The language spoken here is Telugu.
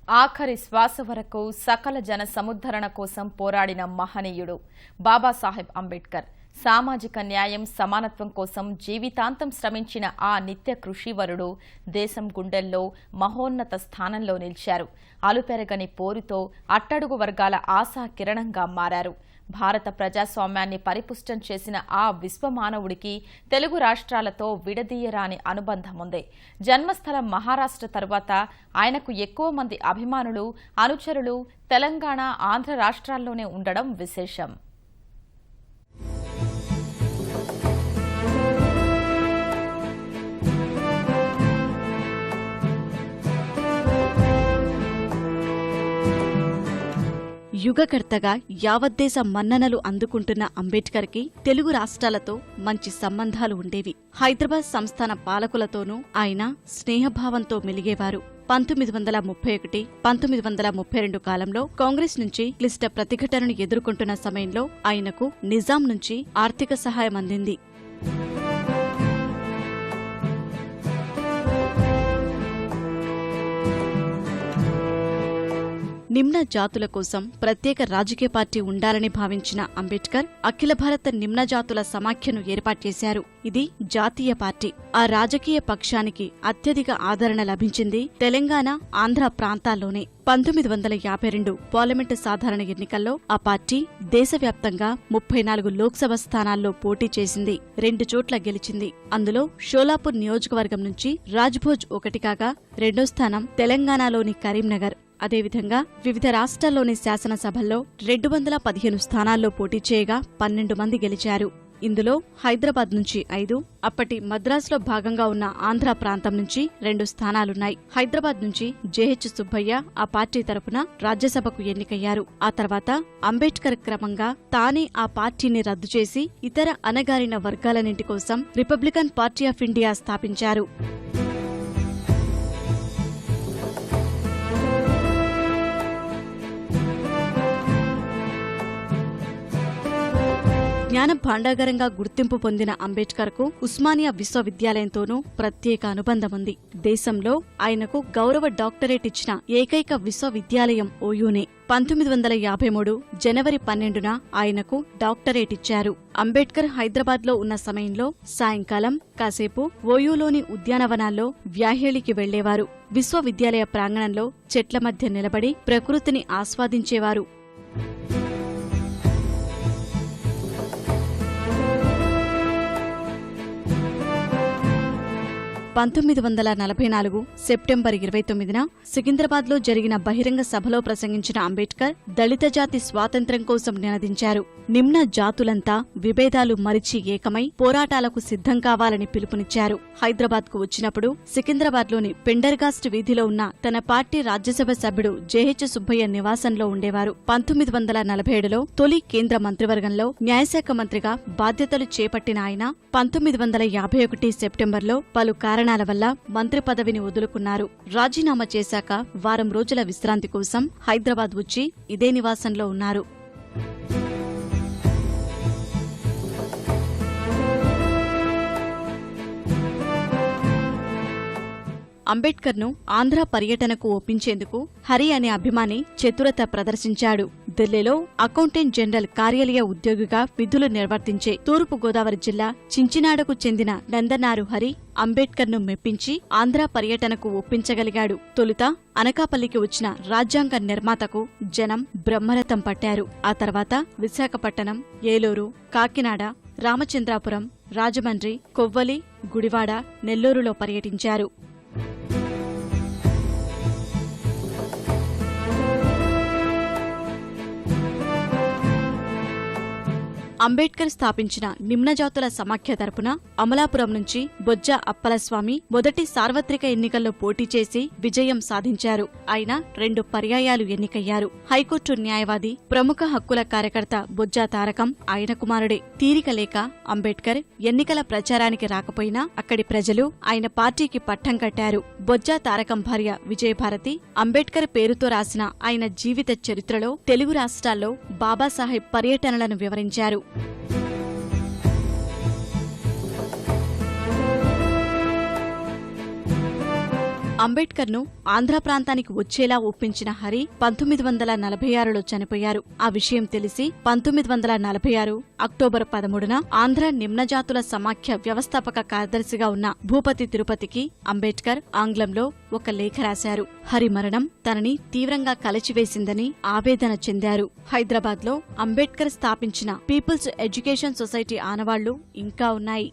ఆఖరి శ్వాస వరకు సకల జన సముద్ధరణ కోసం పోరాడిన మహనీయుడు బాబాసాహెబ్ అంబేడ్కర్. సామాజిక న్యాయం, సమానత్వం కోసం జీవితాంతం శ్రమించిన ఆ నిత్య కృషివరుడు దేశం గుండెల్లో మహోన్నత స్థానంలో నిలిచారు. అలుపెరగని పోరుతో అట్టడుగు వర్గాల ఆశా కిరణంగా మారారు. భారత ప్రజాస్వామ్యాన్ని పరిపుష్టం చేసిన ఆ విశ్వమానవుడికి తెలుగు రాష్ట్రాలతో విడదీయరాని అనుబంధముంది. జన్మస్థలం మహారాష్ట్ర తరువాత ఆయనకు ఎక్కువ మంది అభిమానులు, అనుచరులు తెలంగాణ, ఆంధ్ర రాష్ట్రాల్లోనే ఉండడం విశేషం. యుగకర్తగా యావద్దేశ మన్ననలు అందుకుంటున్న అంబేడ్కర్కి తెలుగు రాష్ట్రాలతో మంచి సంబంధాలు ఉండేవి. హైదరాబాద్ సంస్థాన పాలకులతోనూ ఆయన స్నేహభావంతో మెలిగేవారు. 1931, 1932 కాలంలో కాంగ్రెస్ నుంచి క్లిష్ట ప్రతిఘటనను ఎదుర్కొంటున్న సమయంలో ఆయనకు నిజాం నుంచి ఆర్థిక సహాయం అందింది. నిమ్న జాతుల కోసం ప్రత్యేక రాజకీయ పార్టీ ఉండాలని భావించిన అంబేడ్కర్ అఖిల భారత నిమ్న జాతుల సమాఖ్యను ఏర్పాటు చేశారు. ఇది జాతీయ పార్టీ. ఆ రాజకీయ పక్షానికి అత్యధిక ఆదరణ లభించింది తెలంగాణ, ఆంధ్ర ప్రాంతాల్లోనే. 1952 పార్లమెంటు సాధారణ ఎన్నికల్లో ఆ పార్టీ దేశవ్యాప్తంగా 34 లోక్సభ స్థానాల్లో పోటీ చేసింది. 2 చోట్ల గెలిచింది. అందులో షోలాపూర్ నియోజకవర్గం నుంచి రాజ్భోజ్ ఒకటి కాగా, రెండో స్థానం తెలంగాణలోని కరీంనగర్. అదేవిధంగా వివిధ రాష్ట్రాల్లోని శాసనసభల్లో 215 స్థానాల్లో పోటీ చేయగా 12 మంది గెలిచారు. ఇందులో హైదరాబాద్ నుంచి 5, అప్పటి మద్రాసులో భాగంగా ఉన్న ఆంధ్ర ప్రాంతం నుంచి 2 స్థానాలున్నాయి. హైదరాబాద్ నుంచి జేహెచ్ సుబ్బయ్య ఆ పార్టీ తరపున రాజ్యసభకు ఎన్నికయ్యారు. ఆ తర్వాత అంబేడ్కర్ క్రమంగా తానే ఆ పార్టీని రద్దు చేసి ఇతర అణగారిన వర్గాలన్నింటి కోసం రిపబ్లికన్ పార్టీ ఆఫ్ ఇండియా స్థాపించారు. జ్ఞాన భాండాగారంగా గుర్తింపు పొందిన అంబేడ్కర్కు ఉస్మానియా విశ్వవిద్యాలయంతోనూ ప్రత్యేక అనుబంధముంది. దేశంలో ఆయనకు గౌరవ డాక్టరేట్ ఇచ్చిన ఏకైక విశ్వవిద్యాలయం ఓయూనే. 1953 జనవరి 12న ఆయనకు డాక్టరేట్ ఇచ్చారు. అంబేడ్కర్ హైదరాబాద్లో ఉన్న సమయంలో సాయంకాలం కాసేపు ఓయూలోని ఉద్యానవనాల్లో వ్యాహేళికి వెళ్లేవారు. విశ్వవిద్యాలయ ప్రాంగణంలో చెట్ల మధ్య నిలబడి ప్రకృతిని ఆస్వాదించేవారు. 1944 సెప్టెంబర్ 29న సికింద్రాబాద్లో జరిగిన బహిరంగ సభలో ప్రసంగించిన అంబేడ్కర్ దళిత జాతి స్వాతంత్ర్యం కోసం నినదించారు. నిమ్న జాతులంతా విభేదాలు మరిచి ఏకమై పోరాటాలకు సిద్ధం కావాలని పిలుపునిచ్చారు. హైదరాబాద్కు వచ్చినప్పుడు సికింద్రాబాద్లోని పెండర్గాస్ట్ వీధిలో ఉన్న తన పార్టీ రాజ్యసభ సభ్యుడు జేహెచ్ సుబ్బయ్య నివాసంలో ఉండేవారు. 1947లో తొలి కేంద్ర మంత్రివర్గంలో న్యాయశాఖ మంత్రిగా బాధ్యతలు చేపట్టిన ఆయన 1951 సెప్టెంబర్లో పలు కారణాల వల్ల మంత్రి పదవిని వదులుకున్నారు. రాజీనామా చేశాక వారం రోజుల విశ్రాంతి కోసం హైదరాబాద్ వచ్చి ఇదే నివాసంలో ఉన్నారు. అంబేడ్కర్ను ఆంధ్ర పర్యటనకు ఒప్పించేందుకు హరి అనే అభిమాని చతురత ప్రదర్శించాడు. ఢిల్లీలో అకౌంటెంట్ జనరల్ కార్యాలయ ఉద్యోగిగా విధులు నిర్వర్తించే తూర్పు గోదావరి జిల్లా చించినాడకు చెందిన నందనారు హరి అంబేడ్కర్ను మెప్పించి ఆంధ్ర పర్యటనకు ఒప్పించగలిగాడు. తొలుత అనకాపల్లికి వచ్చిన రాజ్యాంగ నిర్మాతకు జనం బ్రహ్మరథం పట్టారు. ఆ తర్వాత విశాఖపట్టణం, ఏలూరు, కాకినాడ, రామచంద్రాపురం, రాజమండ్రి, కొవ్వలి, గుడివాడ, నెల్లూరులో పర్యటించారు. అంబేడ్కర్ స్థాపించిన నిమ్నజాతుల సమాఖ్య తరపున అమలాపురం నుంచి బొజ్జ అప్పలస్వామి మొదటి సార్వత్రిక ఎన్నికల్లో పోటీ చేసి విజయం సాధించారు. ఆయన 2 పర్యాయాలు ఎన్నికయ్యారు. హైకోర్టు న్యాయవాది, ప్రముఖ హక్కుల కార్యకర్త బొజ్జ తారకం ఆయన కుమారుడే. తీరిక లేక అంబేడ్కర్ ఎన్నికల ప్రచారానికి రాకపోయినా అక్కడి ప్రజలు ఆయన పార్టీకి పట్టం కట్టారు. బొజ్జ తారకం భార్య విజయభారతి అంబేడ్కర్ పేరుతో రాసిన ఆయన జీవిత చరిత్రలో తెలుగు రాష్ట్రాల్లో బాబాసాహెబ్ పర్యటనలను వివరించారు. అంబేడ్కర్ను ఆంధ్ర ప్రాంతానికి వచ్చేలా ఒప్పించిన హరి 1946లో చనిపోయారు. ఆ విషయం తెలిసి 1946 అక్టోబర్ 13న ఆంధ్ర నిమ్నజాతుల సమాఖ్య వ్యవస్థాపక కార్యదర్శిగా ఉన్న భూపతి తిరుపతికి అంబేడ్కర్ ఆంగ్లంలో ఒక లేఖ రాశారు. హరి మరణం తనని తీవ్రంగా కలచివేసిందని ఆవేదన చెందారు. హైదరాబాద్లో అంబేడ్కర్ స్థాపించిన పీపుల్స్ ఎడ్యుకేషన్ సొసైటీ ఆనవాళ్లు ఇంకా ఉన్నాయి.